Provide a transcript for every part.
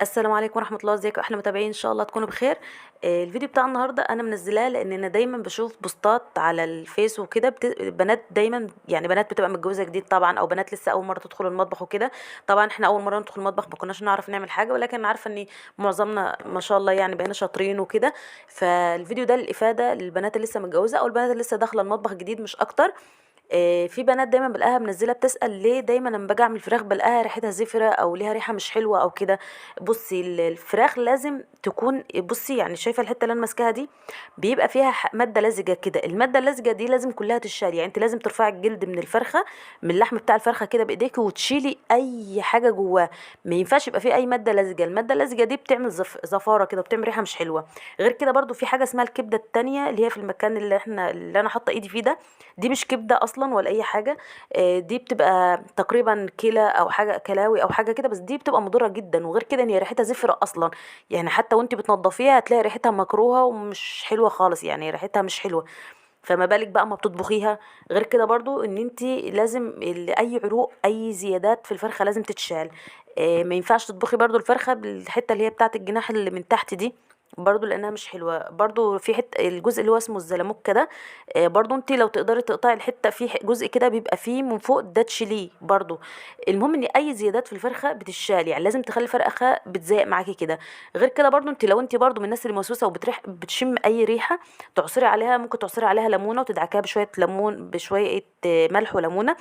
السلام عليكم ورحمة الله، ازيكم احلى متابعين؟ ان شاء الله تكونوا بخير. الفيديو بتاع النهارده انا منزلاه لان انا دايما بشوف بوستات على الفيس وكده، بنات دايما، يعني بنات بتبقى متجوزة جديد طبعا، او بنات لسه اول مرة تدخل المطبخ وكده. طبعا احنا اول مرة ندخل المطبخ ما كناش نعرف نعمل حاجة، ولكن عارفة ان معظمنا ما شاء الله يعني بقينا شاطرين وكده. فالفيديو ده للإفادة للبنات اللي لسه متجوزة او البنات اللي لسه داخلة المطبخ جديد مش اكتر. في بنات دايما بلاقيها منزله بتسال ليه دايما لما باجي اعمل فراخ بلاقيها ريحتها زفره او ليها ريحه مش حلوه او كده. بصي الفراخ لازم تكون، بصي يعني شايفه الحته اللي انا ماسكاها دي بيبقى فيها ماده لزجه كده، الماده اللزجه دي لازم كلها تشال. يعني انت لازم ترفعي الجلد من الفرخه، من اللحم بتاع الفرخه كده بايديك وتشيلي اي حاجه جواه. ما ينفعش يبقى فيه اي ماده لزجه، الماده اللزجه دي بتعمل زفاره كده، بتعمل ريحه مش حلوه. غير كده برضو في حاجه اسمها الكبده التانية اللي هي في المكان اللي انا حاطه ايدي فيه ده. دي مش كبده اصلا ولا اي حاجه. دي بتبقى تقريبا كلى او حاجه كلاوي او حاجه كده، بس دي بتبقى مضره جدا. وغير كده ان هي ريحتها زفره اصلا، يعني حتى وانت بتنضفيها هتلاقي ريحتها مكروهه ومش حلوه خالص، يعني ريحتها مش حلوه. فما بالك بقى ما بتطبخيها. غير كده برضو ان انت لازم اي عروق اي زيادات في الفرخه لازم تتشال. ما ينفعش تطبخي برضو الفرخه بالحته اللي هي بتاعه الجناح اللي من تحت دي، برضو لانها مش حلوه. برضو في حته الجزء اللي هو اسمه الزلموك كده، برضو انت لو تقدري تقطعي الحته في جزء كده بيبقى فيه من فوق ده تشيليه برضو. المهم ان اي زيادات في الفرخه بتشال، يعني لازم تخلي الفرخه بتزيق معاكي كده. غير كده برضو انت لو انت برضو من الناس اللي موسوسه وبتريح بتشم اي ريحه، تعصري عليها، ممكن تعصري عليها ليمونه وتدعكيها بشويه ليمون بشويه ملح وليمونه.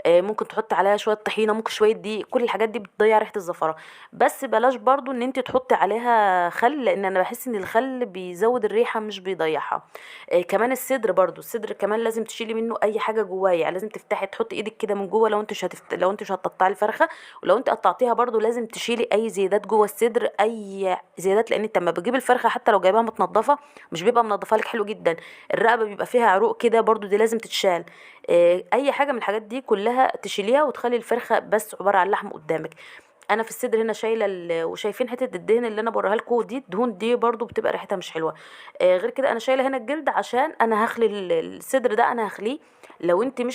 ممكن تحطي عليها شويه طحينه، ممكن شويه دي، كل الحاجات دي بتضيع ريحه الزفره. بس بلاش برضو ان انت تحطي عليها خل، لان انا بحس ان الخل بيزود الريحه مش بيضيعها. كمان الصدر، برضو الصدر كمان لازم تشيلي منه اي حاجه جواه، يعني لازم تفتحي تحطي ايدك كده من جوه لو انت لو انت مش هتقطعي الفرخه. ولو انت قطعتيها برضو لازم تشيلي اي زيادات جوه الصدر، اي زيادات، لان انت لما بتجيب الفرخه حتى لو جايباها متنضفه مش بيبقى منضفه لك حلو جدا. الرقبه بيبقى فيها عروق كده برضو، دي لازم تتشال. اي حاجه من الحاجات دي كلها تشيليها وتخلي الفرخه بس عباره عن لحم قدامك. انا في الصدر هنا شايله وشايفين حته الدهن اللي انا بوريها لكم دي، الدهون دي برضو بتبقى ريحتها مش حلوه. غير كده انا شايله هنا الجلد عشان انا هخلي الصدر ده انا هخليه. لو انت مش